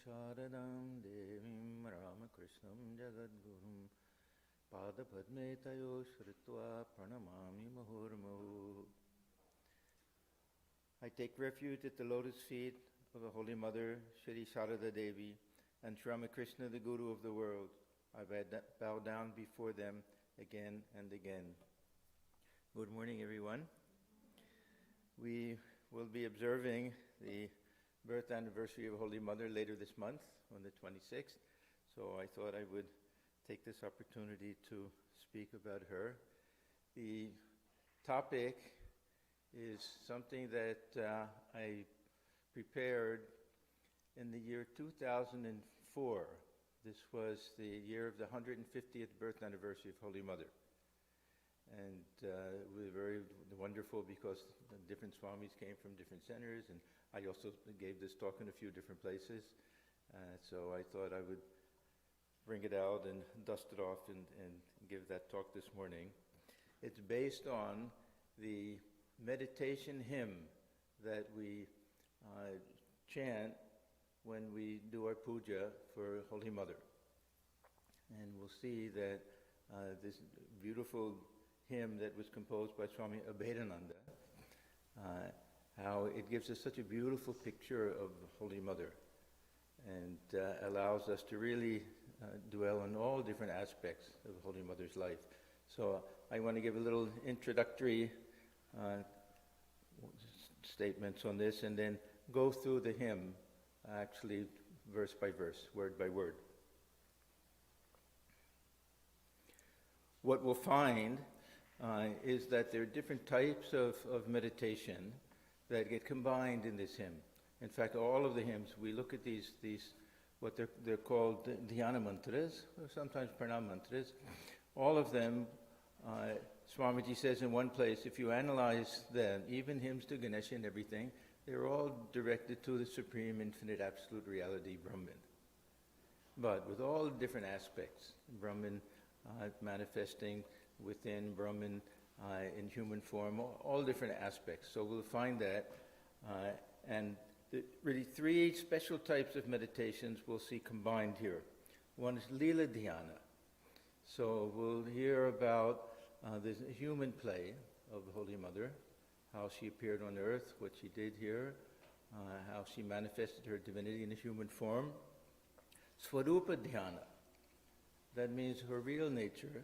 Sharadam Devim Ramakrishnam Jagadgurum Padapadme Tayo Shritva Pranamami Muhurmuhu. I take refuge at the lotus feet of the Holy Mother, Shri Sharada Devi, and Sri Ramakrishna, the Guru of the world. I bow down before them again and again. Good morning, everyone. We will be observing the birth anniversary of Holy Mother later this month on the 26th. So I thought I would take this opportunity to speak about her. The topic is something that I prepared in the year 2004. This was the year of the 150th birth anniversary of Holy Mother. And it was very wonderful because different swamis came from different centers, and I also gave this talk in a few different places. So I thought I would bring it out and dust it off and give that talk this morning. It's based on the meditation hymn that we chant when we do our puja for Holy Mother. And we'll see that this beautiful hymn that was composed by Swami Vivekananda, how it gives us such a beautiful picture of Holy Mother and allows us to really dwell on all different aspects of Holy Mother's life. So I want to give a little introductory statements on this and then go through the hymn actually verse by verse, word by word. What we'll find is that there are different types of meditation that get combined in this hymn. In fact, all of the hymns, we look at these what they're called dhyana mantras, or sometimes pranam mantras. All of them, Swamiji says in one place, if you analyze them, even hymns to Ganesha and everything, they're all directed to the supreme infinite absolute reality, Brahman. But with all different aspects, Brahman manifesting within, Brahman in human form, all different aspects. So we'll find that. And really three special types of meditations we'll see combined here. One is Lila Dhyana. So we'll hear about this human play of the Holy Mother, how she appeared on earth, what she did here, how she manifested her divinity in a human form. Swarupa Dhyana. That means her real nature.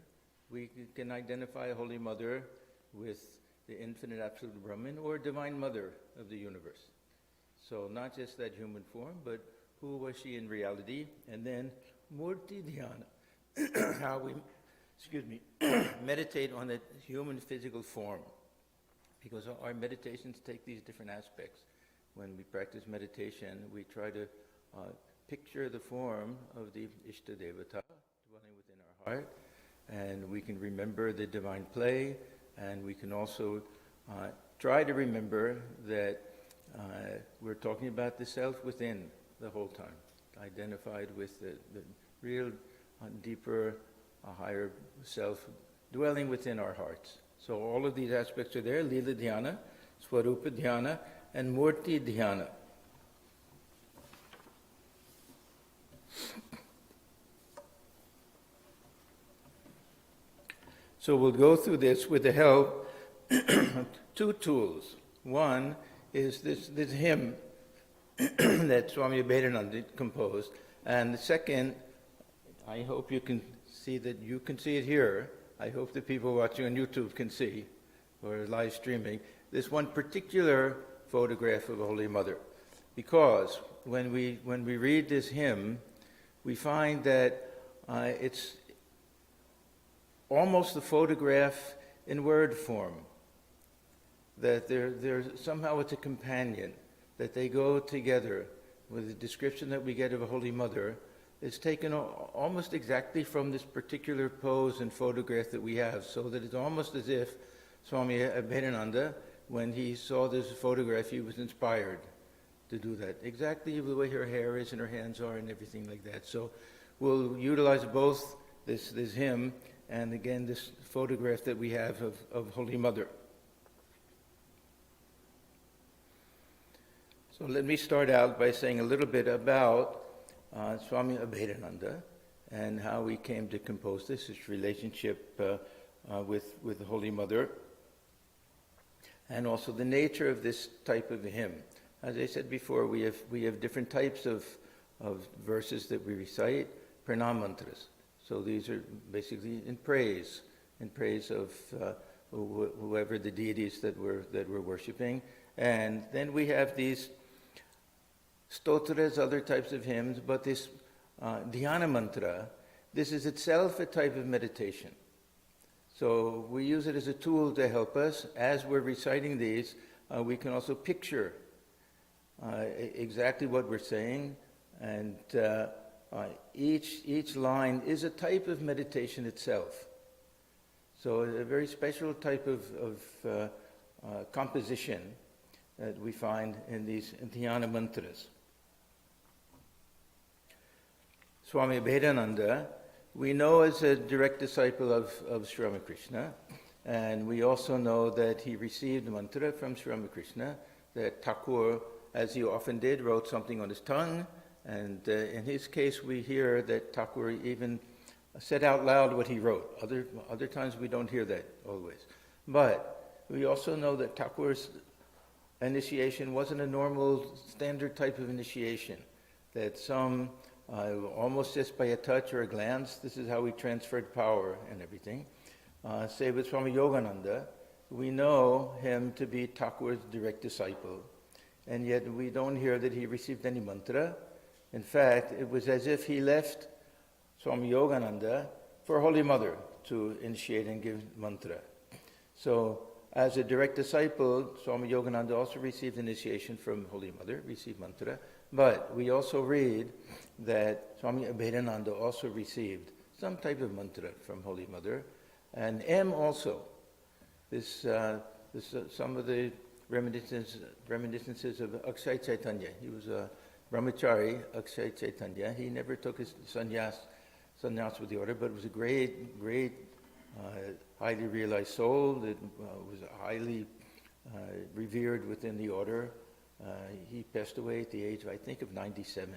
We can identify Holy Mother with the infinite absolute Brahman or Divine Mother of the universe. So not just that human form, but who was she in reality? And then Murti Dhyana, how we, meditate on the human physical form. Because our meditations take these different aspects. When we practice meditation, we try to picture the form of the Ishta Devata dwelling within our heart. And we can remember the divine play, and we can also try to remember that we're talking about the self within the whole time, identified with the real deeper, higher self dwelling within our hearts. So all of these aspects are there, Lila Dhyana, Swarupa Dhyana, and Murti Dhyana. So we'll go through this with the help of two tools. One is this hymn that Swami Vivekananda composed. And the second, I hope you can see that you can see it here. I hope the people watching on YouTube can see, or live streaming, this one particular photograph of Holy Mother. Because when we read this hymn, we find that it's almost a photograph in word form. That somehow it's a companion, that they go together with the description that we get of a Holy Mother. It's taken almost exactly from this particular pose and photograph that we have, so that it's almost as if Swami Vivekananda, when he saw this photograph, he was inspired to do that. Exactly the way her hair is and her hands are and everything like that. So we'll utilize both this hymn and again this photograph that we have of Holy Mother. So let me start out by saying a little bit about Swami Vivekananda and how we came to compose this, his relationship with the Holy Mother, and also the nature of this type of hymn. As I said before, we have different types of verses that we recite, pranam mantras. So these are basically in praise of whoever the deities that we're worshiping. And then we have these stotras, other types of hymns, but this dhyana mantra, this is itself a type of meditation. So we use it as a tool to help us. As we're reciting these, we can also picture exactly what we're saying, and each line is a type of meditation itself. So a very special type of composition that we find in these dhyana mantras. Swami Vivekananda, we know as a direct disciple of Sri Ramakrishna, and we also know that he received mantra from Sri Ramakrishna, that Thakur, as he often did, wrote something on his tongue, and in his case we hear that Thakur even said out loud what he wrote. Other times we don't hear that always. But we also know that Thakur's initiation wasn't a normal standard type of initiation, that some almost just by a touch or a glance, this is how we transferred power and everything. Say with Swami Yogananda, we know him to be Thakur's direct disciple, and yet we don't hear that he received any mantra. In fact, it was as if he left Swami Yogananda for Holy Mother to initiate and give mantra. So, as a direct disciple, Swami Yogananda also received initiation from Holy Mother, received mantra, but we also read that Swami Vivekananda also received some type of mantra from Holy Mother, and M also. This some of the reminiscences of Akshay Chaitanya. He was a brahmachari, Akshay Chaitanya. He never took his sannyas with the order, but was a great, highly realized soul that was highly revered within the order. He passed away at the age, I think, of 97.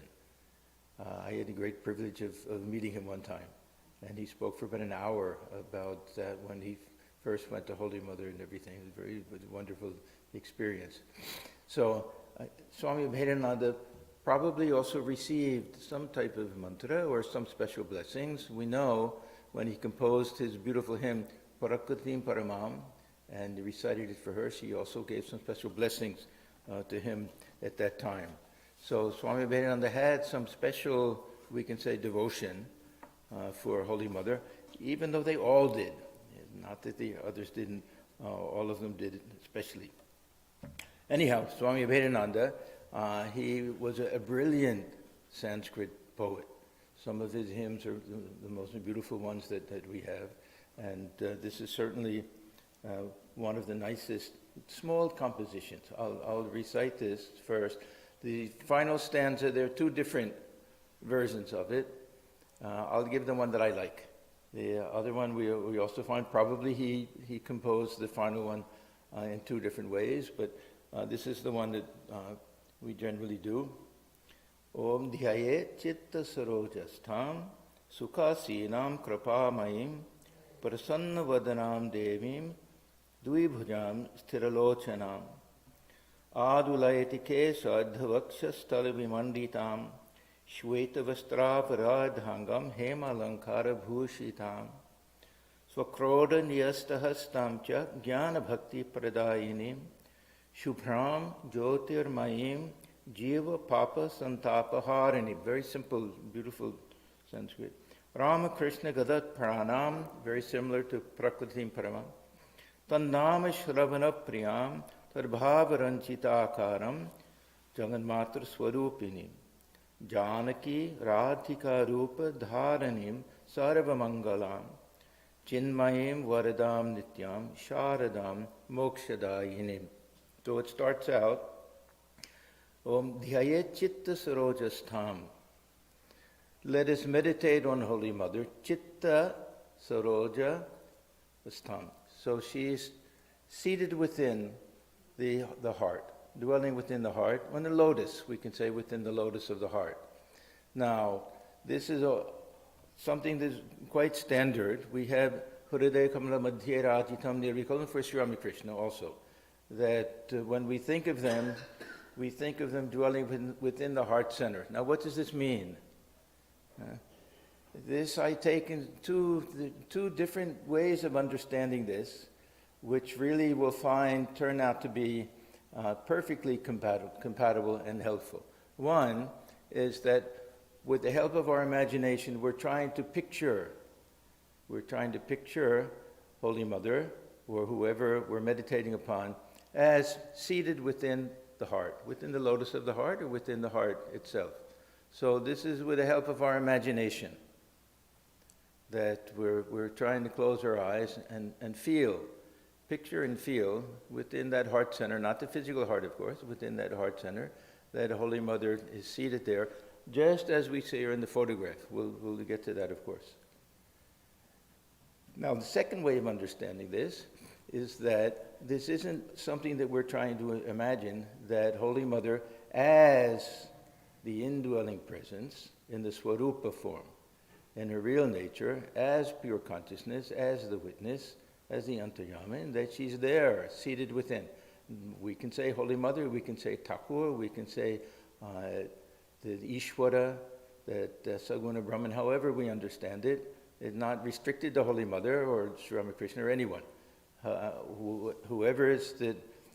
I had the great privilege of meeting him one time, and he spoke for about an hour about that when he first went to Holy Mother and everything. It was a very wonderful experience. So Swami Vivekananda probably also received some type of mantra or some special blessings. We know when he composed his beautiful hymn, Parakritim Paramam, and recited it for her, she also gave some special blessings to him at that time. So Swami Vivekananda had some special, we can say, devotion for Holy Mother, even though they all did. Not that the others didn't, all of them did especially. Anyhow, Swami Vivekananda, he was a brilliant Sanskrit poet. Some of his hymns are the most beautiful ones that we have, and this is certainly one of the nicest small compositions. I'll recite this first. The final stanza, there are two different versions of it. I'll give the one that I like. The other one we also find probably he composed the final one in two different ways, but this is the one that we generally do. Om dhyayet chitta sarojastham sukhasinam kripamayim prasanna vadanam devim dvibhujam sthiralochanam adulayati kesa adhavaksha vimanditam shweta vastravaradhangam hema lankara bhushitam swakroda niyastahastam cha jnana bhakti pradayinim shubhram jyotirmayim jiva papa santapaharini. Very simple, beautiful Sanskrit. Ramakrishna gadat pranam, very similar to prakritim paramam. Tannama shravana priyam tarbhava akaram jaganmatra swarupini janaki radhika rupa dharanim sarvamangalam chinmayim varadam nityam sharadam mokshadayinim. So it starts out, Om dhyayet chitta sarojastham. Let us meditate on Holy Mother. Chitta saroja astham. So she's seated within the heart, dwelling within the heart. On the lotus, we can say within the lotus of the heart. Now, this is something that's quite standard. We have Hridaya Kamala Madhye Rajitam Nirvikalam for Sri Ramakrishna also. That when we think of them dwelling within the heart center. Now, what does this mean? This I take in two different ways of understanding this, which really will turn out to be perfectly compatible and helpful. One is that with the help of our imagination, we're trying to picture Holy Mother, or whoever we're meditating upon, as seated within the heart, within the lotus of the heart, or within the heart itself. So this is with the help of our imagination that we're trying to close our eyes and picture and feel within that heart center, not the physical heart, of course, within that heart center, that Holy Mother is seated there, just as we see her in the photograph. We'll get to that, of course. Now, the second way of understanding this is that this isn't something that we're trying to imagine, that Holy Mother as the indwelling presence in the Swarupa form, in her real nature, as pure consciousness, as the witness, as the Antaryama, that she's there, seated within. We can say Holy Mother, we can say Thakur, we can say the Ishvara, that Saguna Brahman, however we understand it, is not restricted to Holy Mother or Sri Ramakrishna or anyone. Whoever is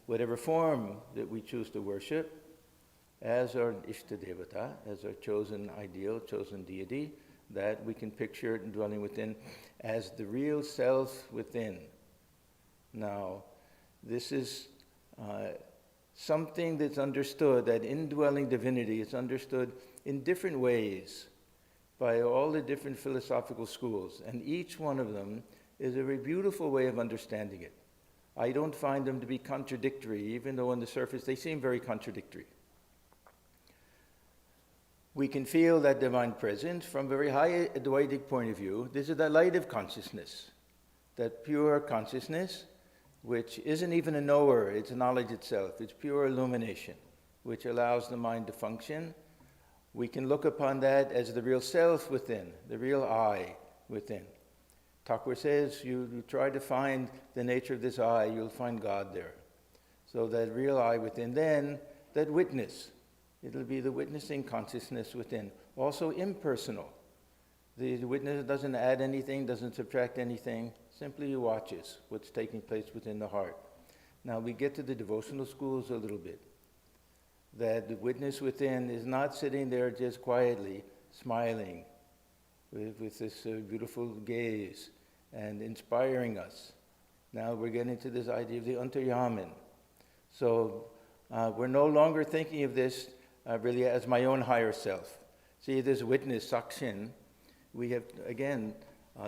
whatever form that we choose to worship, as our Ishta Devata, as our chosen ideal, chosen deity, that we can picture it dwelling within as the real self within. Now, this is something that's understood, that indwelling divinity is understood in different ways by all the different philosophical schools, and each one of them is a very beautiful way of understanding it. I don't find them to be contradictory, even though on the surface they seem very contradictory. We can feel that divine presence from a very high Advaitic point of view. This is the light of consciousness, that pure consciousness, which isn't even a knower, it's knowledge itself. It's pure illumination, which allows the mind to function. We can look upon that as the real self within, the real I within. Thakur says, you try to find the nature of this I, you'll find God there. So that real I within, then that witness, it'll be the witnessing consciousness within. Also impersonal. The witness doesn't add anything, doesn't subtract anything, simply watches what's taking place within the heart. Now we get to the devotional schools a little bit. That the witness within is not sitting there just quietly, smiling with this beautiful gaze and inspiring us. Now we're getting to this idea of the Antaryaman. So we're no longer thinking of this really as my own higher self. See, this witness, Sakshin, we have, again,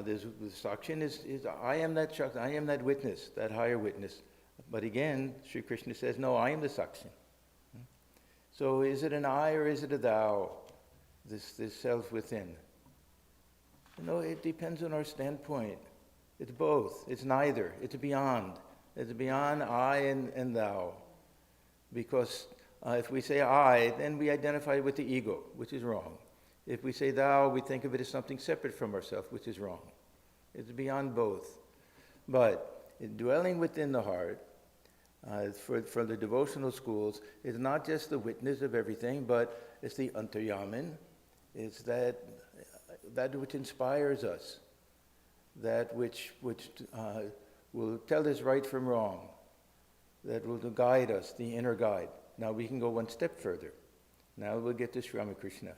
this Sakshin is I am that Shakti, I am that witness, that higher witness. But again, Sri Krishna says, no, I am the Sakshin. So is it an I or is it a thou, this self within? It depends on our standpoint. It's both. It's neither. It's beyond. It's beyond I and thou. Because if we say I, then we identify with the ego, which is wrong. If we say thou, we think of it as something separate from ourselves, which is wrong. It's beyond both. But in dwelling within the heart, for the devotional schools, it's not just the witness of everything, but it's the Antaryaman. It's that which inspires us, that which will tell us right from wrong, that will guide us, the inner guide. Now we can go one step further. Now we'll get to Sri Ramakrishna.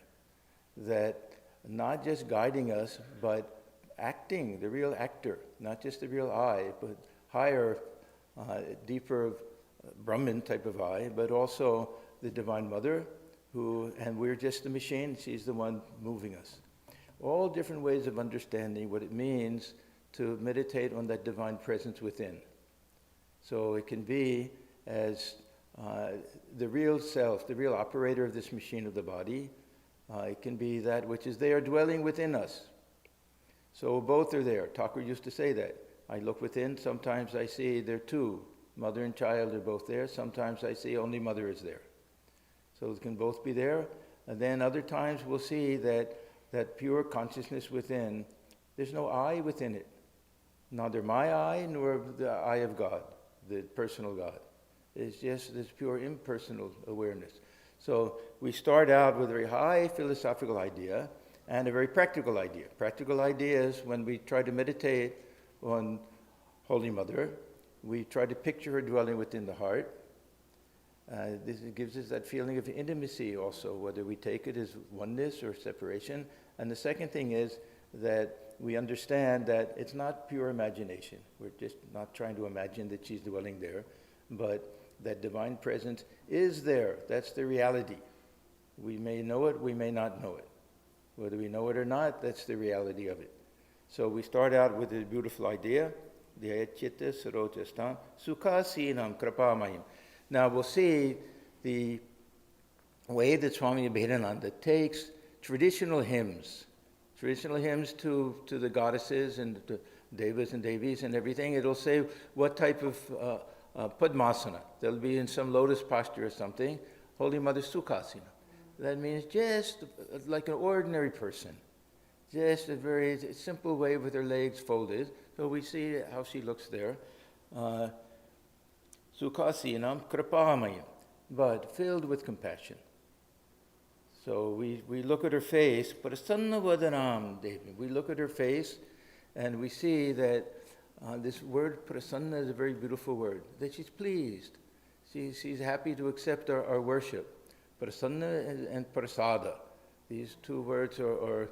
That not just guiding us, but acting, the real actor, not just the real I, but higher, deeper Brahman type of I, but also the Divine Mother, and we're just the machine, she's the one moving us. All different ways of understanding what it means to meditate on that divine presence within. So it can be as the real self, the real operator of this machine of the body. It can be that which is there dwelling within us. So both are there. Thakur used to say that. I look within, sometimes I see there are two. Mother and child are both there. Sometimes I see only mother is there. So it can both be there. And then other times we'll see that pure consciousness within, there's no I within it. Neither my I nor the I of God, the personal God. It's just this pure impersonal awareness. So we start out with a very high philosophical idea and a very practical idea. Practical idea is when we try to meditate on Holy Mother, we try to picture her dwelling within the heart. This gives us that feeling of intimacy also, whether we take it as oneness or separation. And the second thing is that we understand that it's not pure imagination. We're just not trying to imagine that she's dwelling there, but that divine presence is there. That's the reality. We may know it, we may not know it. Whether we know it or not, that's the reality of it. So we start out with a beautiful idea, Dhyayachita Sarojastam, Sukhasinam Krapamayim. Now we'll see the way that Swami Vivekananda takes traditional hymns to the goddesses and the devas and devis and everything. It'll say what type of padmasana. They'll be in some lotus posture or something. Holy Mother Sukhasina. That means just like an ordinary person. Just a very simple way with her legs folded. So we see how she looks there. Sukhasinam Kripamayam, but filled with compassion. So we look at her face, Prasanna Vadanam Devi. We look at her face and we see that this word prasanna is a very beautiful word, that she's pleased. She's happy to accept our worship. Prasanna and prasada, these two words are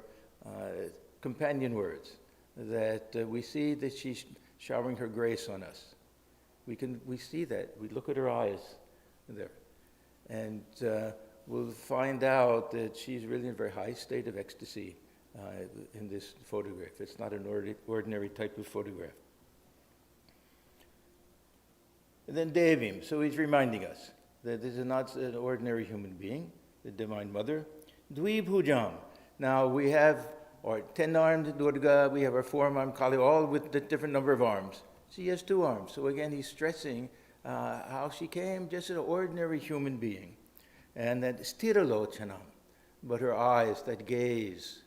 companion words, that we see that she's showering her grace on us. We see that. We look at her eyes there. And we'll find out that she's really in a very high state of ecstasy in this photograph. It's not an ordinary type of photograph. And then Devim, so he's reminding us that this is not an ordinary human being, the Divine Mother. Dvibhujam. Now we have our 10-armed Durga, we have our 4-armed Kali, all with the different number of arms. She has 2 arms. So again, he's stressing how she came just an ordinary human being. And that sthiralochanam, but her eyes, that gaze,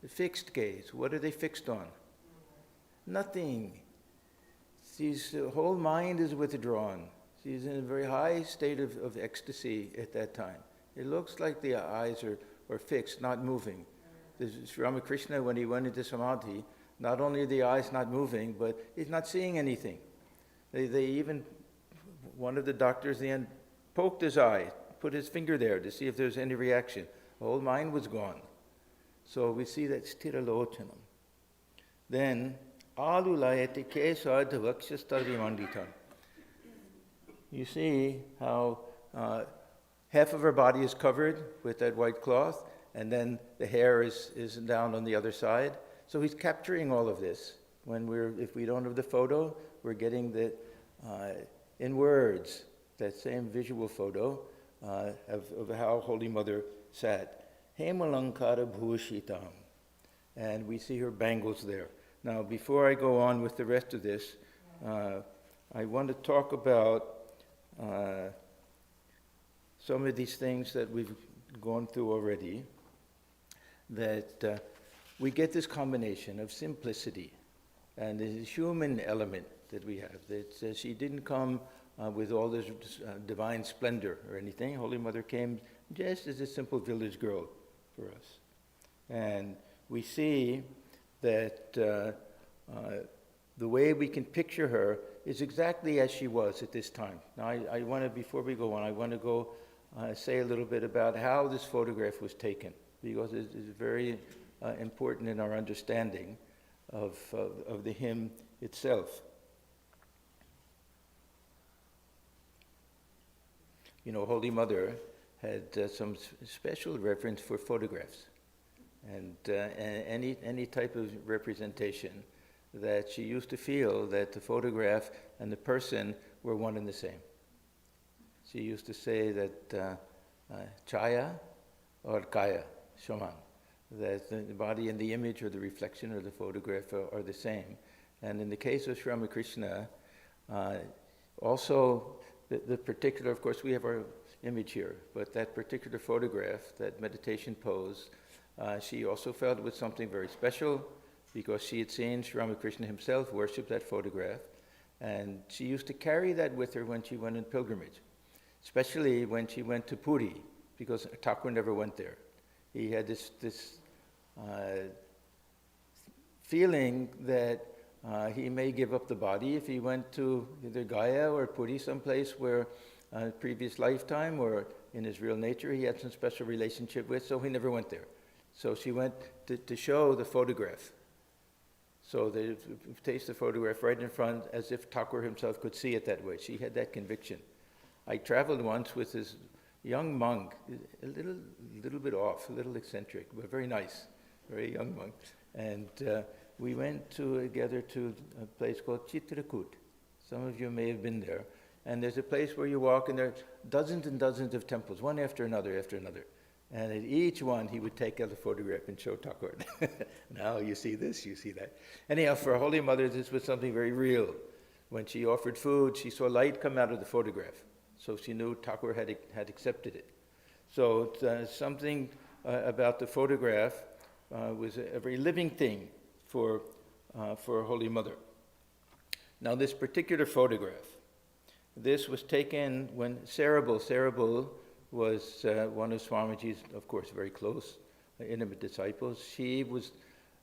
the fixed gaze, what are they fixed on? Nothing. She's whole mind is withdrawn. She's in a very high state of ecstasy at that time. It looks like the eyes are fixed, not moving. Sri Ramakrishna, when he went into Samadhi, not only are the eyes not moving, but he's not seeing anything. They even, one of the doctors at the end poked his eye, put his finger there to see if there's any reaction. The whole mind was gone. So we see that sthiralochanam. Then, alulayati kesa dhavakshastarvimanditam. You see how half of her body is covered with that white cloth, and then the hair is down on the other side. So he's capturing all of this. If we don't have the photo, we're getting the in words, that same visual photo of how Holy Mother sat. Hemalankara bhushitam. And we see her bangles there. Now, before I go on with the rest of this, I want to talk about some of these things that we've gone through already, that we get this combination of simplicity and the human element that we have, that she didn't come with all this divine splendor or anything. Holy Mother came just as a simple village girl for us. And we see that the way we can picture her is exactly as she was at this time. Now, I want to, before we go on, I want to go say a little bit about how this photograph was taken, because it's very important in our understanding of the hymn itself. You know, Holy Mother had some special reverence for photographs, and any type of representation, that she used to feel that the photograph and the person were one and the same. She used to say that chaya or kaya, shaman, that the body and the image or the reflection or the photograph are the same. And in the case of Sri Ramakrishna, also the particular, of course, we have our image here, but that particular photograph, that meditation pose, she also felt it was something very special because she had seen Sri Ramakrishna himself worship that photograph, and she used to carry that with her when she went on pilgrimage, especially when she went to Puri, because Thakur never went there. He had this feeling that he may give up the body if he went to either Gaya or Puri, someplace where previous lifetime or in his real nature he had some special relationship with, so he never went there. So she went to show the photograph. So they placed the photograph right in front as if Thakur himself could see it that way. She had that conviction. I traveled once with this young monk, a little bit off, a little eccentric, but very nice, very young monk. And we went together to a place called Chitrakoot. Some of you may have been there. And there's a place where you walk and there are dozens and dozens of temples, one after another after another. And at each one he would take out a photograph and show Thakur. Now you see this, you see that. Anyhow, for Holy Mother, this was something very real. When she offered food, she saw light come out of the photograph. So she knew Thakur had accepted it. So something about the photograph was a very living thing for Holy Mother. Now this particular photograph, this was taken when Sarabul was one of Swamiji's, of course, very close, intimate disciples. She was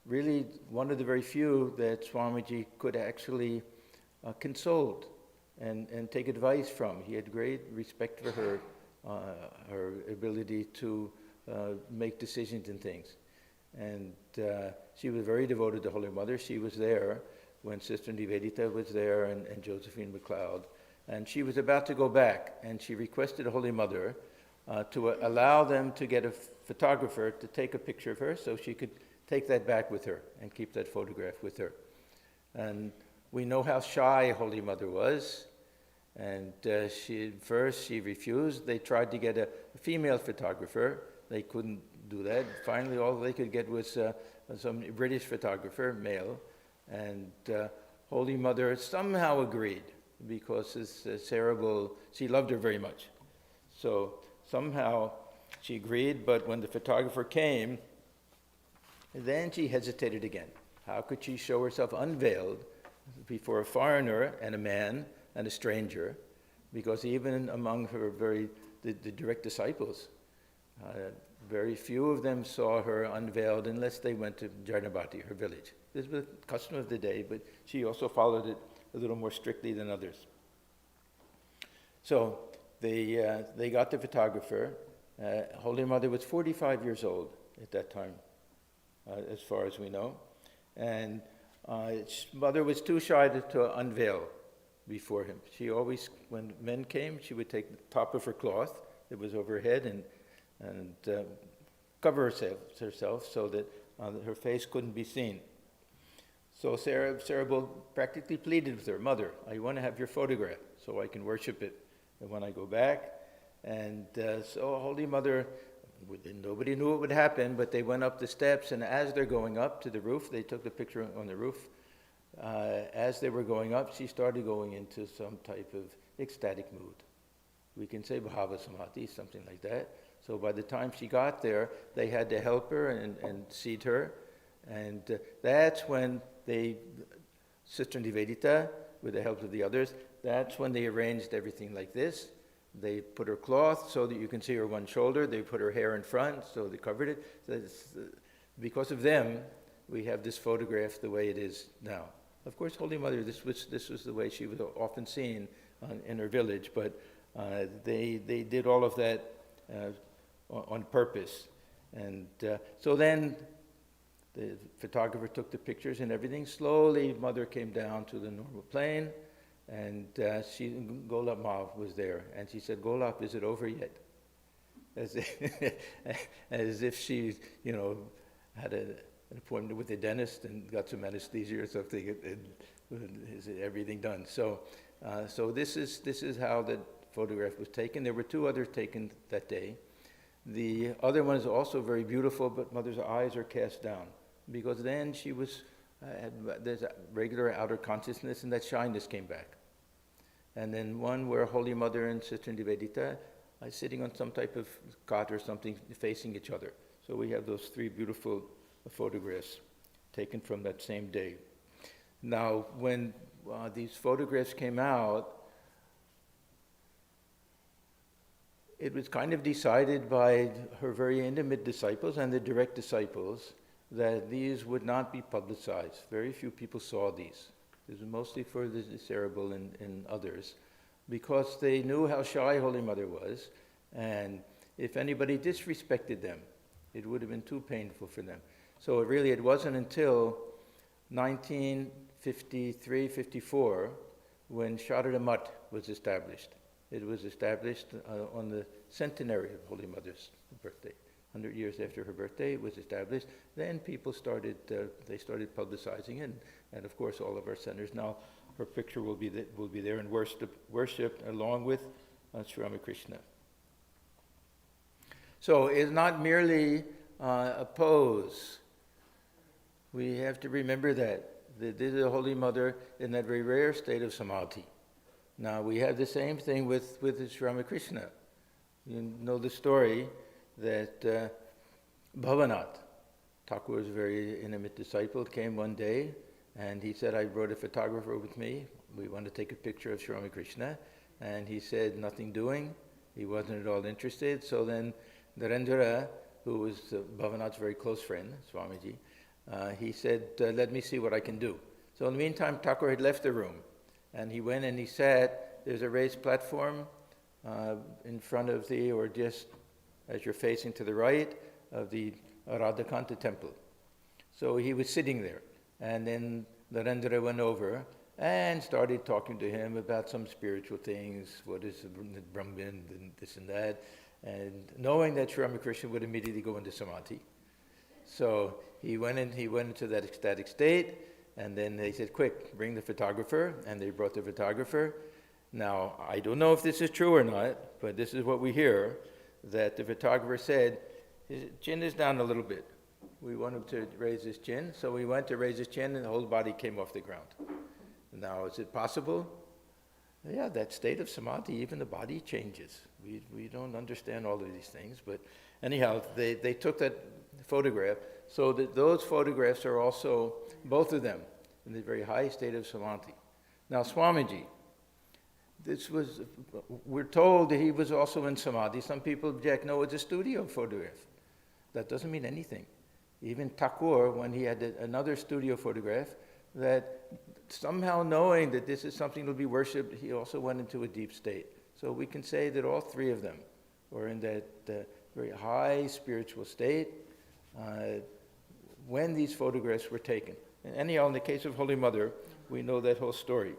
really one of the very few that Swamiji could actually consult and take advice from. He had great respect for her ability to make decisions in things. And she was very devoted to Holy Mother. She was there when Sister Nivedita was there and Josephine MacLeod. And she was about to go back, and she requested Holy Mother to allow them to get a photographer to take a picture of her so she could take that back with her and keep that photograph with her. And we know how shy Holy Mother was, and first she refused. They tried to get a female photographer. They couldn't do that. Finally, all they could get was some British photographer, male, and Holy Mother somehow agreed because this Sarabul, she loved her very much. So somehow she agreed, but when the photographer came, then she hesitated again. How could she show herself unveiled before a foreigner and a man and a stranger? Because even among her the direct disciples, very few of them saw her unveiled unless they went to Jarnabati, her village. This was the custom of the day, but she also followed it a little more strictly than others. So they got the photographer. Holy Mother was 45 years old at that time, as far as we know. And Mother was too shy to unveil before him. She always, when men came, she would take the top of her cloth that was over her head and cover herself so that her face couldn't be seen. So Sarabul practically pleaded with her, Mother, I want to have your photograph so I can worship it when I go back. And so Holy Mother, nobody knew what would happen, but they went up the steps, and as they're going up to the roof, they took the picture on the roof. As they were going up, she started going into some type of ecstatic mood. We can say Bhava Samadhi, something like that. So by the time she got there, they had to help her and seat her. And that's when Sister Nivedita, with the help of the others, that's when they arranged everything like this. They put her cloth so that you can see her one shoulder. They put her hair in front, so they covered it. So because of them, we have this photograph the way it is now. Of course, Holy Mother, this was the way she was often seen in her village, but they did all of that on purpose. And so then the photographer took the pictures and everything. Slowly, Mother came down to the normal plane, and Golab Ma was there. And she said, Golab, is it over yet? As if she, had an appointment with a dentist and got some anesthesia or something, and is everything done? So this is how the photograph was taken. There were two others taken that day. The other one is also very beautiful, but Mother's eyes are cast down, because then she was, there's a regular outer consciousness, and that shyness came back. And then one where Holy Mother and Sister Nivedita sitting on some type of cot or something facing each other. So we have those three beautiful photographs taken from that same day. Now, when these photographs came out, it was kind of decided by her very intimate disciples and the direct disciples that these would not be publicized. Very few people saw these. This was mostly for the cerebral and others, because they knew how shy Holy Mother was, and if anybody disrespected them, it would have been too painful for them. So it wasn't until 1953-54 when Sri Math was established. It was established on the centenary of Holy Mother's birthday. 100 years after her birthday, it was established. Then people started publicizing it, and of course all of our centers now, her picture will be there and worshipped along with Sri Ramakrishna. So it's not merely a pose. We have to remember that this is a Holy Mother in that very rare state of samadhi. Now we have the same thing with Sri Ramakrishna. You know the story that Bhavanath, Thakur's very intimate disciple, came one day and he said, I brought a photographer with me. We want to take a picture of Sri Ramakrishna. And he said, nothing doing. He wasn't at all interested. So then Narendra, who was Bhavanath's very close friend, Swamiji, he said, let me see what I can do. So in the meantime, Thakur had left the room. And he went and he sat, there's a raised platform in front of or just as you're facing to the right of the Radhakanta temple. So he was sitting there. And then Narendra went over and started talking to him about some spiritual things, what is Brahman and this and that, and knowing that Sri Ramakrishna would immediately go into samadhi. So he went into that ecstatic state, and then they said, quick, bring the photographer, and they brought the photographer. Now, I don't know if this is true or not, but this is what we hear, that the photographer said, his chin is down a little bit. We want him to raise his chin, so we went to raise his chin, and the whole body came off the ground. Now, is it possible? Yeah, that state of samadhi, even the body changes. We don't understand all of these things, but anyhow, they took that photograph, so that those photographs are also, both of them, in the very high state of samadhi. Now, Swamiji, we're told that he was also in samadhi. Some people object, no, it's a studio photograph. That doesn't mean anything. Even Thakur, when he had another studio photograph, that somehow knowing that this is something to be worshipped, he also went into a deep state. So we can say that all three of them were in that very high spiritual state when these photographs were taken. And anyhow, in the case of Holy Mother, we know that whole story.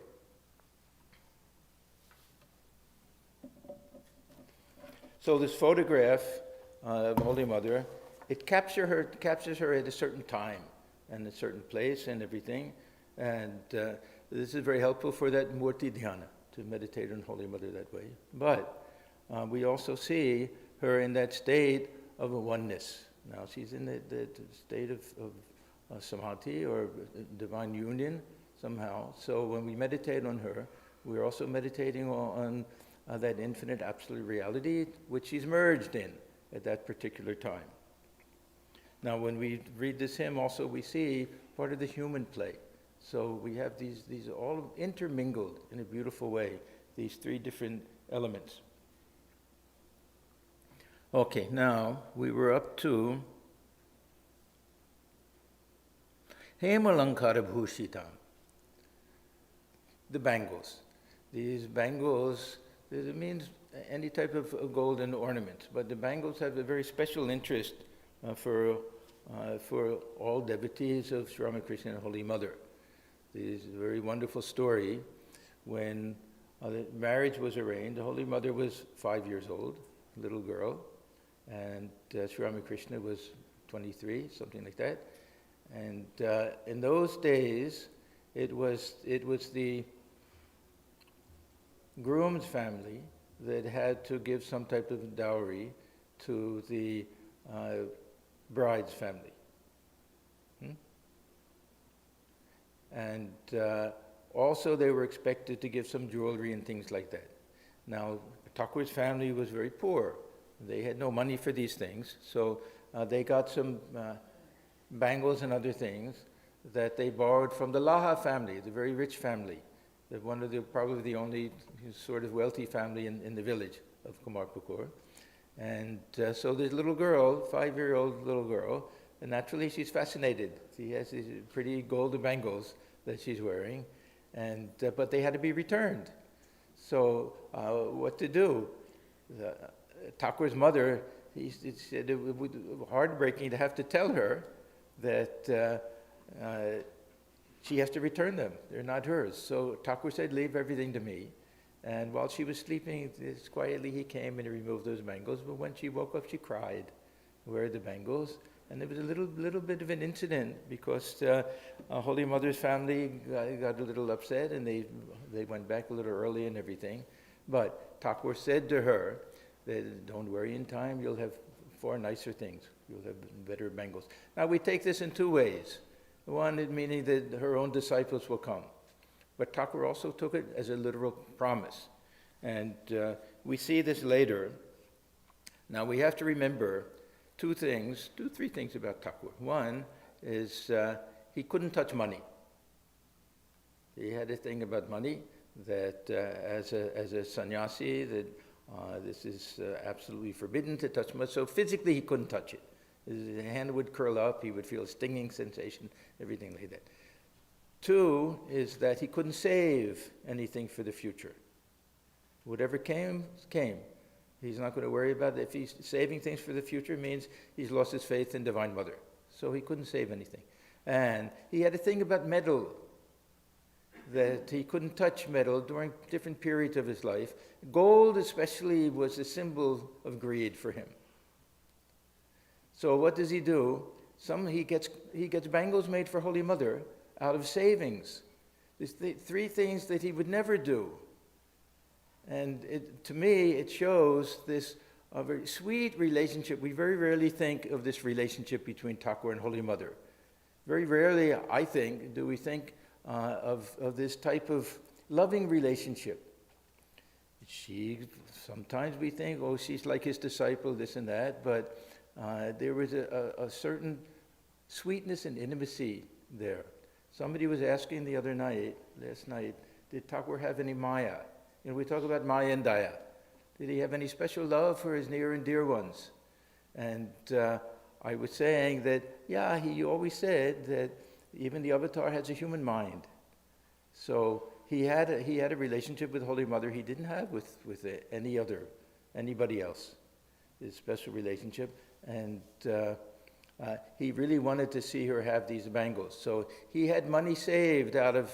So this photograph of Holy Mother, it captures her at a certain time and a certain place and everything. And this is very helpful for that Murti Dhyana, to meditate on Holy Mother that way. But we also see her in that state of a oneness. Now she's in the state of samadhi or divine union somehow. So when we meditate on her, we're also meditating on that infinite absolute reality which she's merged in at that particular time. Now when we read this hymn also we see part of the human play. So we have these all intermingled in a beautiful way, these three different elements. Okay, now we were up to Hemalankara Bhushitam, the bangles. These bangles, it means any type of golden ornament, but the bangles have a very special interest for all devotees of Sri Ramakrishna and Holy Mother. This is a very wonderful story. When the marriage was arranged, the Holy Mother was 5 years old, little girl, and Sri Ramakrishna was 23, something like that. And in those days, it was the groom's family that had to give some type of dowry to the bride's family. And also they were expected to give some jewelry and things like that. Now, Thakur's family was very poor. They had no money for these things, so they got some bangles and other things that they borrowed from the Laha family, the very rich family, probably the only sort of wealthy family in the village of Kumarpukur. And so this little girl, 5-year-old little girl, and naturally she's fascinated. She has these pretty gold bangles that she's wearing, and but they had to be returned. So what to do? Thakur's mother, he said it would be heartbreaking to have to tell her that she has to return them. They're not hers. So Thakur said, leave everything to me. And while she was sleeping, quietly he came and he removed those bangles. But when she woke up, she cried, where are the bangles? And there was a little bit of an incident because Holy Mother's family got a little upset and they went back a little early and everything. But Thakur said to her that don't worry, in time you'll have far nicer things. You'll have better bangles. Now we take this in two ways. One meaning that her own disciples will come. But Thakur also took it as a literal promise. And we see this later. Now we have to remember three things about Thakur. One is he couldn't touch money. He had a thing about money that as a sannyasi, that this is absolutely forbidden to touch money. So physically he couldn't touch it. His hand would curl up, he would feel a stinging sensation, everything like that. Two is that he couldn't save anything for the future. Whatever came, came. He's not going to worry about it. If he's saving things for the future, it means he's lost his faith in Divine Mother. So he couldn't save anything. And he had a thing about metal, that he couldn't touch metal during different periods of his life. Gold especially was a symbol of greed for him. So what does he do? He gets bangles made for Holy Mother out of savings. There's three things that he would never do. And to me, it shows this a very sweet relationship. We very rarely think of this relationship between Thakur and Holy Mother. Very rarely, I think, do we think of this type of loving relationship. Sometimes we think, oh, she's like his disciple, this and that, but there was a certain sweetness and intimacy there. Somebody was asking last night, did Thakur have any Maya? And we talk about Maya and Daya. Did he have any special love for his near and dear ones? And I was saying that, yeah, he always said that even the avatar has a human mind. So he had a relationship with Holy Mother he didn't have with anybody else. This special relationship. And he really wanted to see her have these bangles. So he had money saved out of,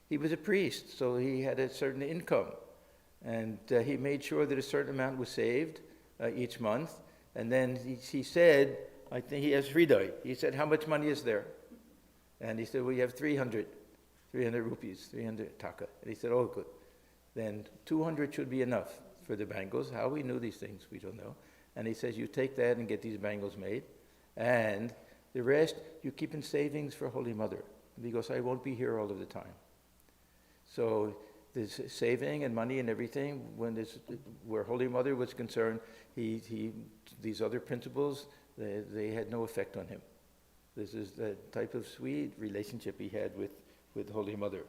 he was a priest, so he had a certain income. And he made sure that a certain amount was saved each month. And then he said, I think he has Hriday. He said, how much money is there? And he said, well, you have 300 rupees, 300 taka. And he said, oh, good. Then 200 should be enough for the bangles. How we knew these things, we don't know. And he says, you take that and get these bangles made. And the rest, you keep in savings for Holy Mother, because I won't be here all of the time. So there's saving and money and everything. Where Holy Mother was concerned, these other principles, they had no effect on him. This is the type of sweet relationship he had with Holy Mother.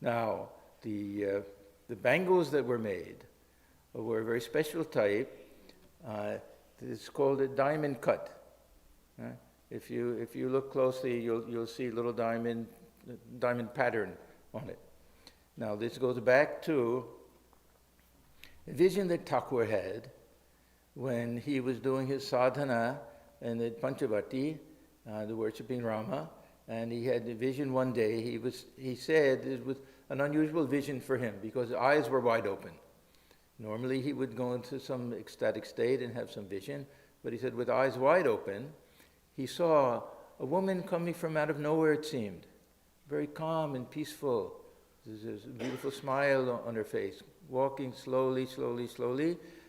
Now, the bangles that were made were a very special type. It's called a diamond cut. If you look closely, you'll see a little diamond pattern on it. Now, this goes back to a vision that Thakur had when he was doing his sadhana in the Panchavati, the worshipping Rama, and he had a vision one day. He said it was an unusual vision for him because his eyes were wide open. Normally he would go into some ecstatic state and have some vision, but he said with eyes wide open, he saw a woman coming from out of nowhere, it seemed, very calm and peaceful. There's a beautiful smile on her face, walking slowly,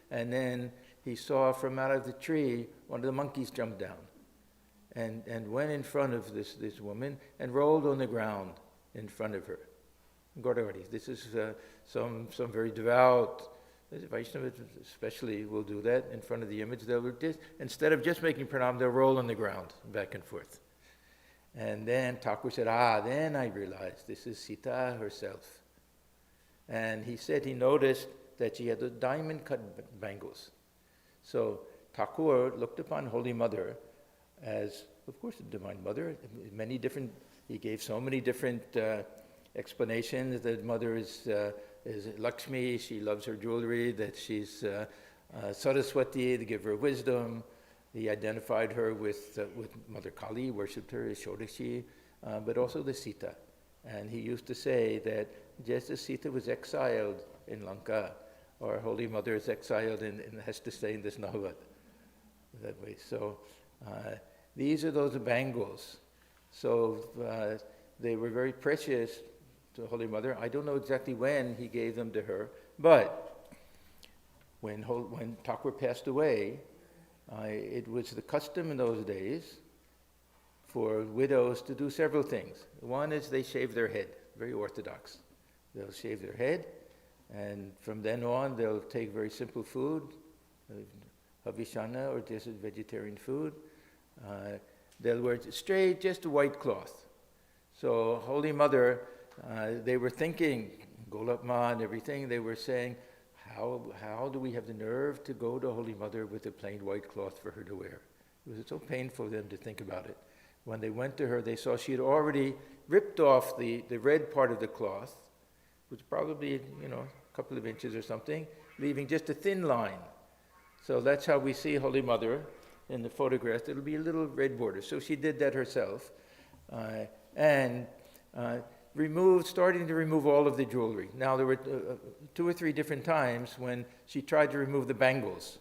and then he saw from out of the tree, one of the monkeys jumped down and went in front of this woman and rolled on the ground in front of her. Gaudavadi. This is some very devout Vaishnavas especially will do that in front of the image. They'll just, instead of just making pranam, they'll roll on the ground back and forth. And then Thakur said, then I realized this is Sita herself. And he said he noticed that she had the diamond-cut bangles. So Thakur looked upon Holy Mother as, of course, the Divine Mother. He gave so many different explanations. That Mother is Lakshmi, she loves her jewelry, that she's Saraswati, to give her wisdom. He identified her with Mother Kali, worshipped her as Shodashi, but also the Sita. And he used to say that just as Sita was exiled in Lanka, our Holy Mother is exiled and has to stay in this Navad. That way. So these are those bangles. So they were very precious to Holy Mother. I don't know exactly when he gave them to her, but when Thakur passed away, it was the custom in those days for widows to do several things. One is they shave their head, very orthodox. They'll shave their head, and from then on they'll take very simple food, havishana or just vegetarian food. They'll wear straight, just a white cloth. So Holy Mother, they were thinking, Golap Ma and everything, they were saying, how do we have the nerve to go to Holy Mother with a plain white cloth for her to wear? It was so painful for them to think about it. When they went to her, they saw she had already ripped off the red part of the cloth, which was probably, a couple of inches or something, leaving just a thin line. So that's how we see Holy Mother in the photograph. It'll be a little red border. So she did that herself. Starting to remove all of the jewelry. Now there were 2 or 3 different times when she tried to remove the bangles,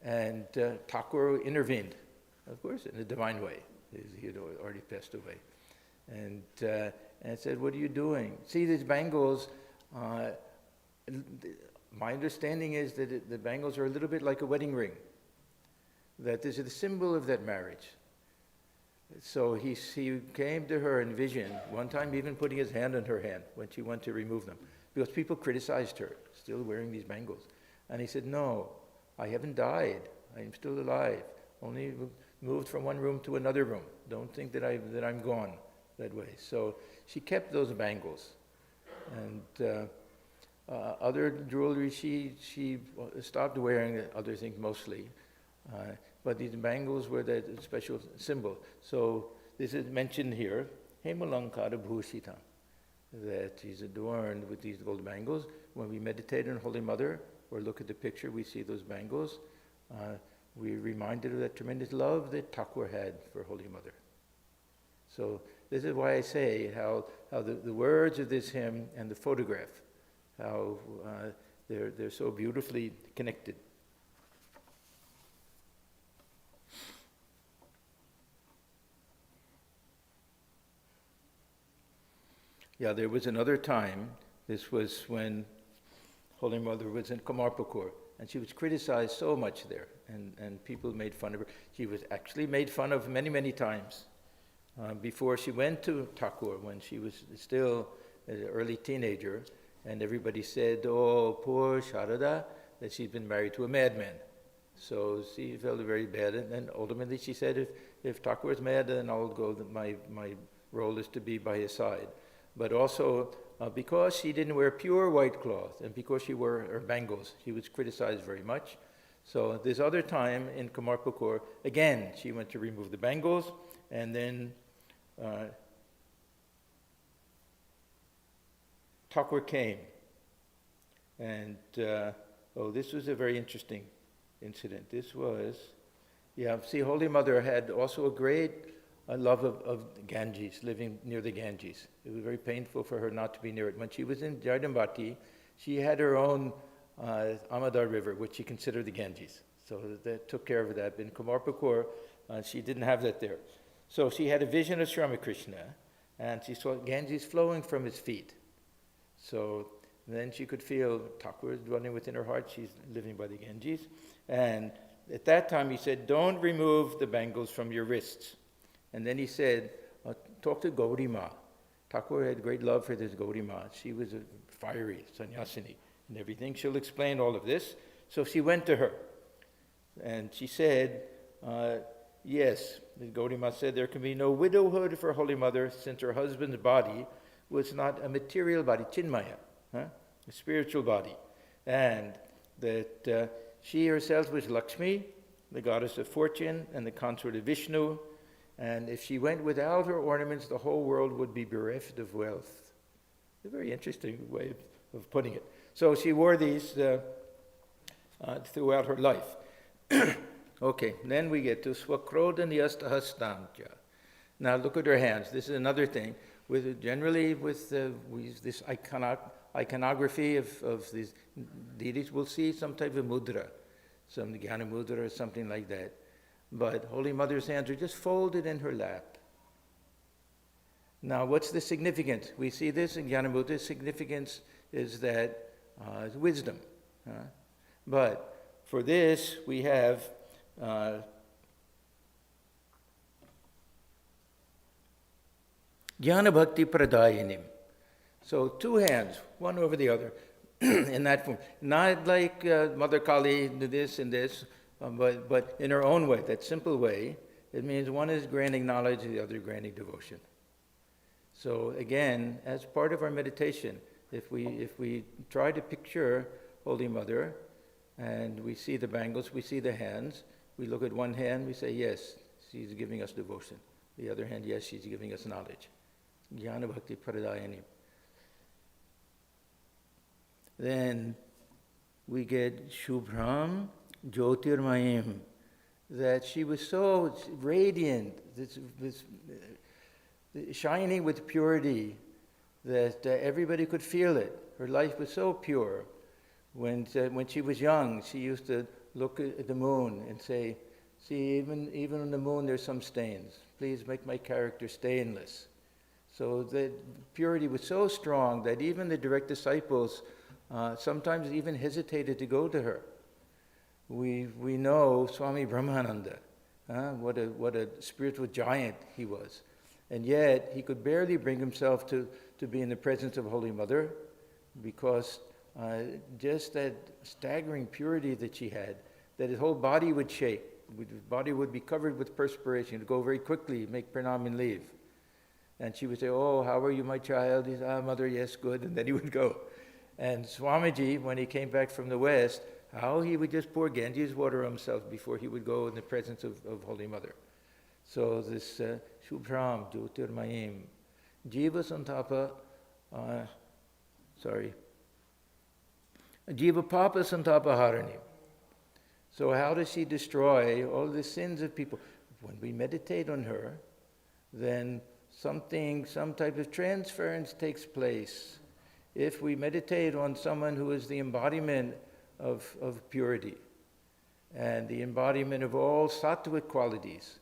and Thakur intervened, of course, in a divine way. He had already passed away, and said, "What are you doing? See these bangles? My understanding is that the bangles are a little bit like a wedding ring. That this is the symbol of that marriage." So he came to her in vision, one time even putting his hand on her hand when she went to remove them, because people criticized her, still wearing these bangles. And he said, "No, I haven't died. I am still alive. Only moved from one room to another room. Don't think that I'm gone that way." So she kept those bangles. And other jewelry she stopped wearing, other things mostly. But these bangles were that special symbol. So this is mentioned here, Hemalankara Bhushitam, that she's adorned with these gold bangles. When we meditate on Holy Mother or look at the picture, we see those bangles. We're reminded of that tremendous love that Thakur had for Holy Mother. So this is why I say how the words of this hymn and the photograph, how they're so beautifully connected. Yeah, there was another time, this was when Holy Mother was in Kamarpukur, and she was criticized so much there, and people made fun of her. She was actually made fun of many, many times. Before she went to Thakur, when she was still an early teenager, and everybody said, "Oh, poor Sharada, that she'd been married to a madman." So she felt very bad, and then ultimately she said, if Thakur is mad, then I'll go, my role is to be by his side. But also, because she didn't wear pure white cloth, and because she wore her bangles, she was criticized very much. So this other time in Kamarpukur, again, she went to remove the bangles, and then Thakur came. And, this was a very interesting incident. This was, Holy Mother had also a great love of Ganges, living near the Ganges. It was very painful for her not to be near it. When she was in Jardambati, she had her own Amadar River, which she considered the Ganges. So that took care of that. But in Kamarpukur, she didn't have that there. So she had a vision of Sri Ramakrishna, and she saw Ganges flowing from his feet. So then she could feel Thakur running within her heart. She's living by the Ganges. And at that time he said, "Don't remove the bangles from your wrists." And then he said, "Talk to Gauri Ma Thakur had great love for this Gaudiya Math. She was a fiery sannyasini and everything. She'll explain all of this. So she went to her and she said, yes, the Gaudiya Math said there can be no widowhood for Holy Mother since her husband's body was not a material body, chinmaya, a spiritual body. And that she herself was Lakshmi, the goddess of fortune and the consort of Vishnu. And if she went without her ornaments, the whole world would be bereft of wealth. A very interesting way of putting it. So she wore these throughout her life. Okay, then we get to Swakrodanyastahastantya. Now look at her hands. This is another thing. Generally with this iconography of these deities, we'll see some type of mudra, some Jnana mudra or something like that. But Holy Mother's hands are just folded in her lap. Now, what's the significance? We see this in Jnana mudra. Significance is that wisdom. But for this, we have Jnana Bhakti Pradayanim. So 2 hands, one over the other, in that form. Not like Mother Kali, this and this, but in her own way, that simple way. It means one is granting knowledge, the other granting devotion. So again, as part of our meditation, if we try to picture Holy Mother, and we see the bangles, we see the hands, we look at one hand, we say, yes, she's giving us devotion. The other hand, yes, she's giving us knowledge. Jnana Bhakti Pradayani. Then we get Shubhram Jyotirmayim, that she was so radiant, this shining with purity, that everybody could feel it. Her life was so pure. When she was young, she used to look at the moon and say, see, even on the moon there's some stains. Please make my character stainless. So the purity was so strong that even the direct disciples sometimes even hesitated to go to her. We know Swami Brahmananda, what a spiritual giant he was. And yet he could barely bring himself to be in the presence of Holy Mother, because just that staggering purity that she had, that his whole body would shake. His body would be covered with perspiration. He'd go very quickly, make pranam and leave. And she would say, oh, how are you, my child? He'd say, Mother, yes, good. And then he would go. And Swamiji, when he came back from the West, how he would just pour Ganges water on himself before he would go in the presence of Holy Mother. So this Shubhram Jyotirmayim, Jiva Santapa, Jiva Papa Santapa Harani. So how does she destroy all the sins of people? When we meditate on her, then some type of transference takes place. If we meditate on someone who is the embodiment of purity and the embodiment of all sattvic qualities,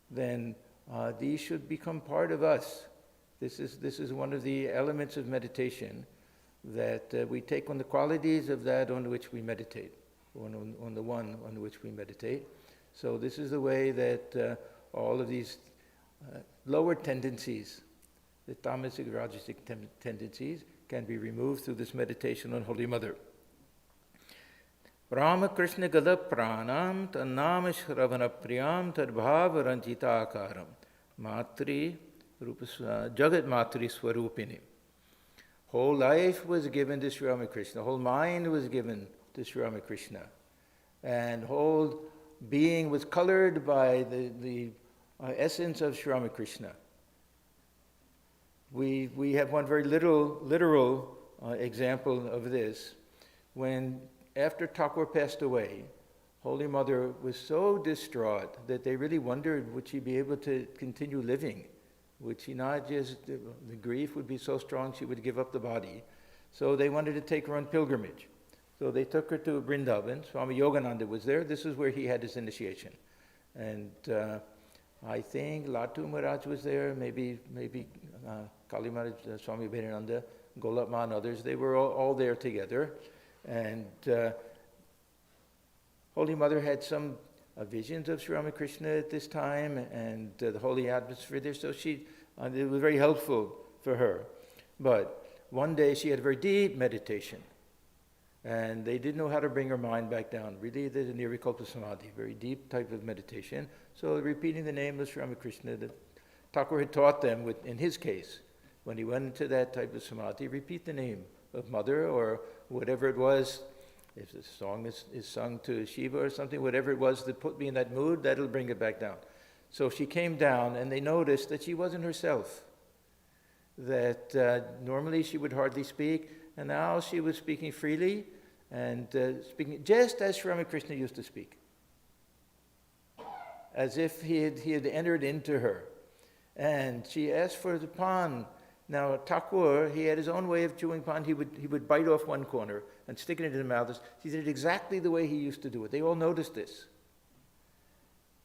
then these should become part of us. This is one of the elements of meditation, that we take on the qualities of that on which we meditate, on the one on which we meditate. So this is the way that all of these lower tendencies, the tamasic, rajasic tendencies, can be removed through this meditation on Holy Mother. Ramakrishna Gada Pranam Tannam Shravana Priyam Tadbhava Ranjita Akaram Matri Jagat Matri Swarupini. Whole life was given to Sri Ramakrishna, whole mind was given to Sri Ramakrishna, and whole being was colored by the essence of Sri Ramakrishna. We have one very literal example of this. When, after Thakur passed away, Holy Mother was so distraught that they really wondered, would she be able to continue living? Would she not just, the grief would be so strong she would give up the body. So they wanted to take her on pilgrimage. So they took her to Vrindavan. Swami Yogananda was there. This is where he had his initiation. And I think Latu Maharaj was there, maybe Kali Maharaj, Swami Vivekananda, Golapma and others. They were all there together. And Holy Mother had some visions of Sri Ramakrishna at this time, and the holy atmosphere there. So it was very helpful for her. But one day she had a very deep meditation, and they didn't know how to bring her mind back down. Really, the Nirvikalpa Samadhi, very deep type of meditation. So repeating the name of Sri Ramakrishna, that Thakur had taught them, in his case, when he went into that type of samadhi, repeat the name of Mother or whatever it was. If the song is sung to Shiva or something, whatever it was that put me in that mood, that'll bring it back down. So she came down, and they noticed that she wasn't herself. That normally she would hardly speak, and now she was speaking freely and speaking just as Sri Ramakrishna used to speak, as if he had entered into her. And she asked for the pan. Now Thakur, he had his own way of chewing pan. He would bite off one corner and stick it into the mouth. He did it exactly the way he used to do it. They all noticed this.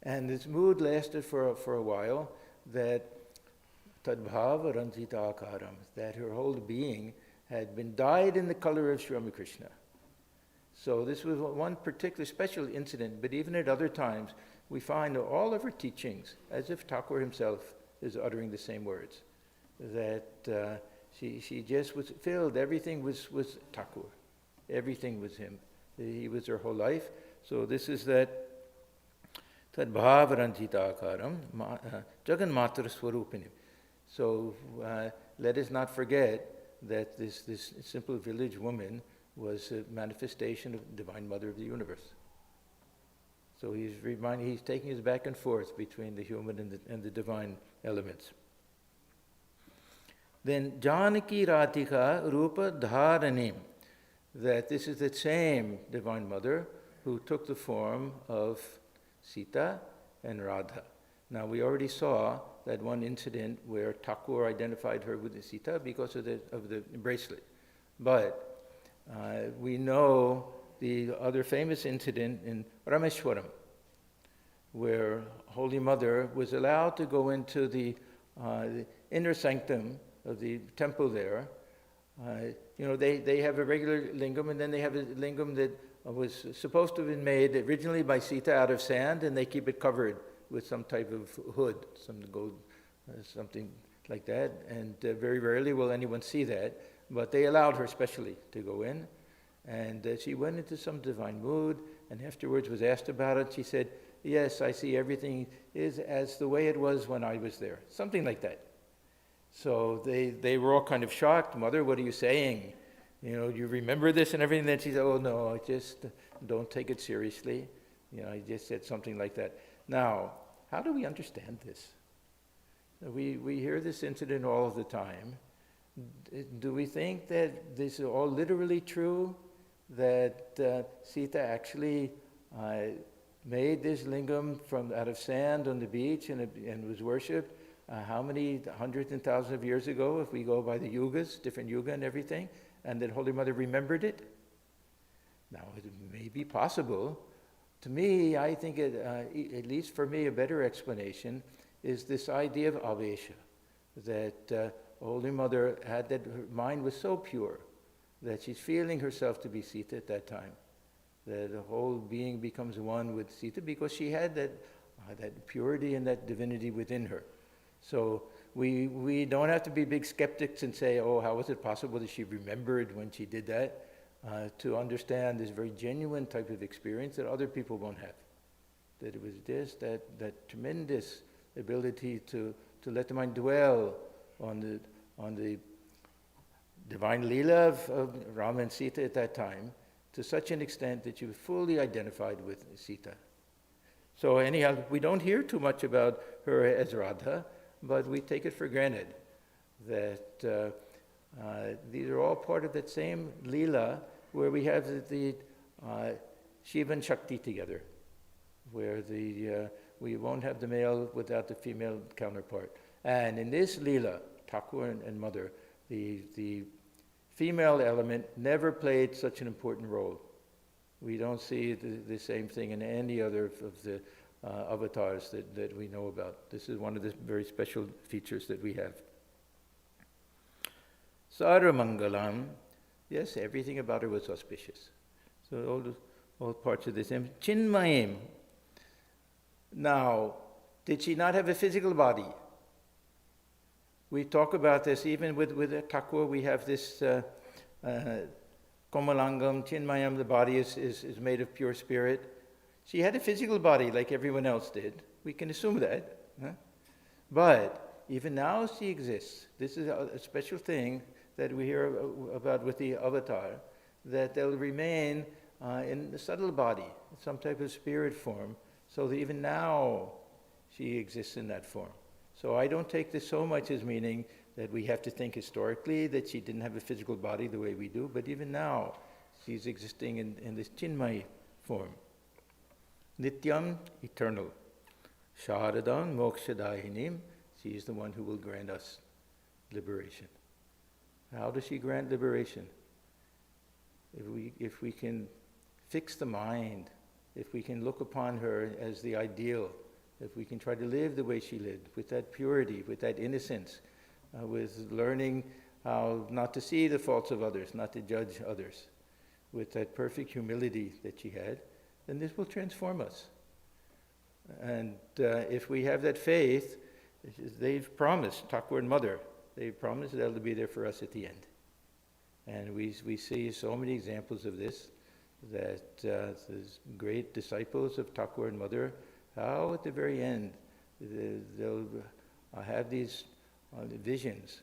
And this mood lasted for a while, that tadbhava ranjita akaram, that her whole being had been dyed in the color of Sri Ramakrishna. So this was one particular special incident, but even at other times, we find all of her teachings as if Thakur himself is uttering the same words. That she just was filled, everything was Thakur. Everything was him. He was her whole life. So this is that tadbhavaranjita akaram jagan matra swarupinim. So let us not forget that this simple village woman was a manifestation of Divine Mother of the universe. So he's taking us back and forth between the human and the divine elements. Then Janaki Ratika Rupa Dharanim, that this is the same Divine Mother who took the form of Sita and Radha. Now we already saw that one incident where Thakur identified her with the Sita because of the bracelet. But we know the other famous incident in Rameshwaram, where Holy Mother was allowed to go into the inner sanctum of the temple there. They have a regular lingam, and then they have a lingam that was supposed to have been made originally by Sita out of sand, and they keep it covered with some type of hood, some gold, something like that. And very rarely will anyone see that, but they allowed her specially to go in. And she went into some divine mood, and afterwards was asked about it. She said, "Yes, I see everything is as the way it was when I was there." Something like that. So they were all kind of shocked. "Mother, what are you saying? You remember this and everything?" Then she said, "Oh no, I just don't take it seriously. I just said something like that." Now, how do we understand this? We hear this incident all of the time. Do we think that this is all literally true? That Sita actually made this lingam out of sand on the beach and was worshipped how many hundreds and thousands of years ago, if we go by the yugas, different yuga and everything, and that Holy Mother remembered it? Now, it may be possible. To me, I think, at least for me, a better explanation is this idea of avesha, that Holy Mother had that her mind was so pure that she's feeling herself to be Sita at that time, that the whole being becomes one with Sita because she had that purity and that divinity within her. So we don't have to be big skeptics and say, "Oh, how was it possible that she remembered when she did that?" To understand this very genuine type of experience that other people won't have. That it was just that tremendous ability to let the mind dwell on the divine Leela of Rama and Sita at that time, to such an extent that you fully identified with Sita. So anyhow, we don't hear too much about her as Radha, but we take it for granted that these are all part of that same Leela where we have the Shiva and Shakti together, where we won't have the male without the female counterpart. And in this Leela, Thakur and Mother, the female element never played such an important role. We don't see the same thing in any other of the avatars that we know about. This is one of the very special features that we have. Sarva Mangalam, yes, everything about her was auspicious. So all parts of this. Chinmayim. Now, did she not have a physical body? We talk about this even with Thakur. We have this Komalangam, Chinmayam, the body is made of pure spirit. She had a physical body like everyone else did. We can assume that. Huh? But even now she exists. This is a special thing that we hear about with the avatar, that they'll remain in the subtle body, some type of spirit form, so that even now she exists in that form. So I don't take this so much as meaning that we have to think historically that she didn't have a physical body the way we do, but even now she's existing in this Chinmay form. Nityam, eternal. Sharadam, mokshadahinim, she is the one who will grant us liberation. How does she grant liberation? If we can fix the mind, if we can look upon her as the ideal, if we can try to live the way she lived, with that purity, with that innocence, with learning how not to see the faults of others, not to judge others, with that perfect humility that she had, then this will transform us. And if we have that faith, they've promised, Thakur and Mother, they've promised they'll be there for us at the end. And we see so many examples of this, that these great disciples of Thakur and Mother, how at the very end they'll have these visions,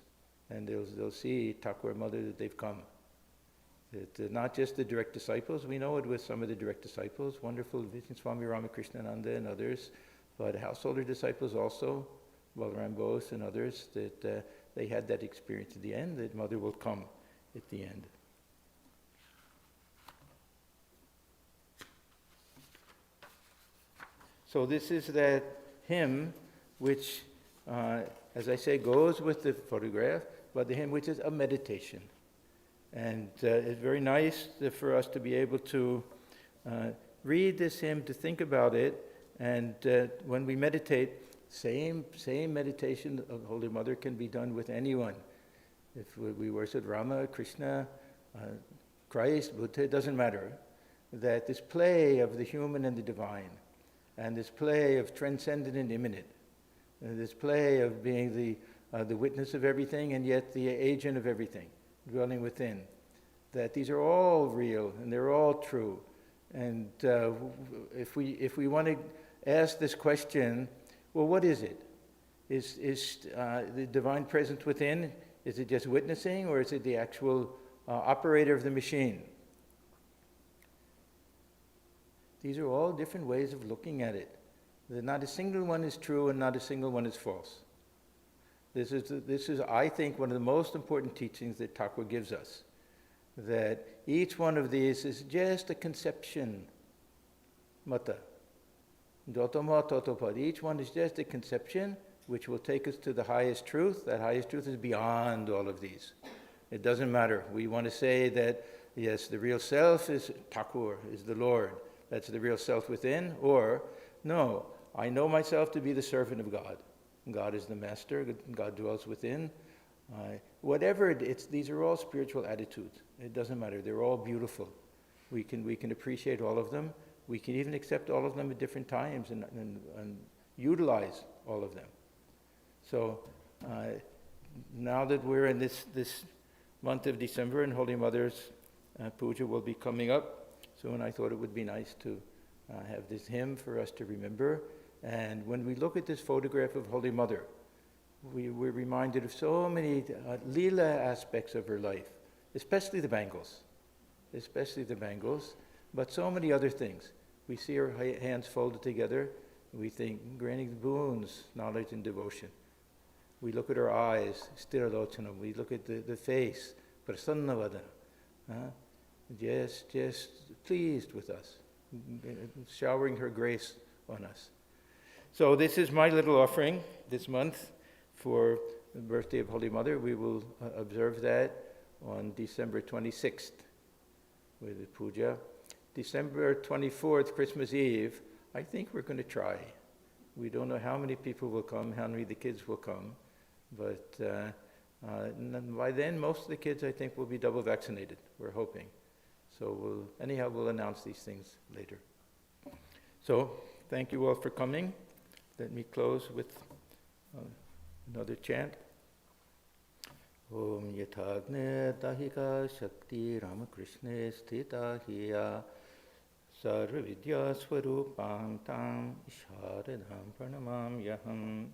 and they'll see Thakur and Mother that they've come. That not just the direct disciples, we know it with some of the direct disciples, wonderful visions, Swami Ramakrishna Order and others, but householder disciples also, Balram Bose and others, that they had that experience at the end, that Mother will come at the end. So this is that hymn which, as I say, goes with the photograph, but the hymn which is a meditation. And it's very nice for us to be able to read this hymn, to think about it, and when we meditate, same meditation of Holy Mother can be done with anyone. If we worship Rama, Krishna, Christ, Buddha, it doesn't matter. That this play of the human and the divine, and this play of transcendent and immanent, this play of being the witness of everything and yet the agent of everything, dwelling within, that these are all real and they're all true. And if we want to ask this question, well, what is it? Is the divine presence within, is it just witnessing, or is it the actual operator of the machine? These are all different ways of looking at it. That not a single one is true and not a single one is false. This is, I think, one of the most important teachings that Thakur gives us. That each one of these is just a conception. Mata. Dotoma totopad. Each one is just a conception which will take us to the highest truth. That highest truth is beyond all of these. It doesn't matter. We want to say that, yes, the real self is Thakur, is the Lord. That's the real self within. Or, no, I know myself to be the servant of God. God is the master. God dwells within. Whatever it's, these are all spiritual attitudes. It doesn't matter. They're all beautiful. We can appreciate all of them. We can even accept all of them at different times and utilize all of them. So now that we're in this month of December and Holy Mother's Puja will be coming up soon, I thought it would be nice to have this hymn for us to remember. And when we look at this photograph of Holy Mother, we're reminded of so many lila aspects of her life, especially the bangles, but so many other things. We see her hands folded together, we think, granting boons, knowledge and devotion. We look at her eyes, sthiralochanam. We look at the face, prasannavadana, just pleased with us, showering her grace on us. So this is my little offering this month for the birthday of Holy Mother. We will observe that on December 26th with the puja. December 24th, Christmas Eve, I think we're going to try. We don't know how many people will come, how many of the kids will come, but by then most of the kids I think will be double vaccinated, we're hoping. So we'll announce these things later. So thank you all for coming. Let me close with another chant. Om Yathagne Dahika Shakti Ramakrishna Sthita Hiya Sarva Vidya Swarupam Tam Sharadam Pranamam Yaham.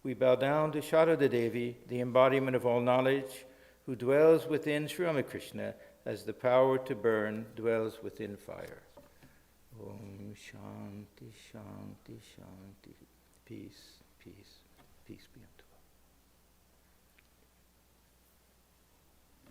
We bow down to Sharada Devi, the embodiment of all knowledge, who dwells within Sri Ramakrishna as the power to burn dwells within fire. Om Shanti Shanti Shanti. Peace.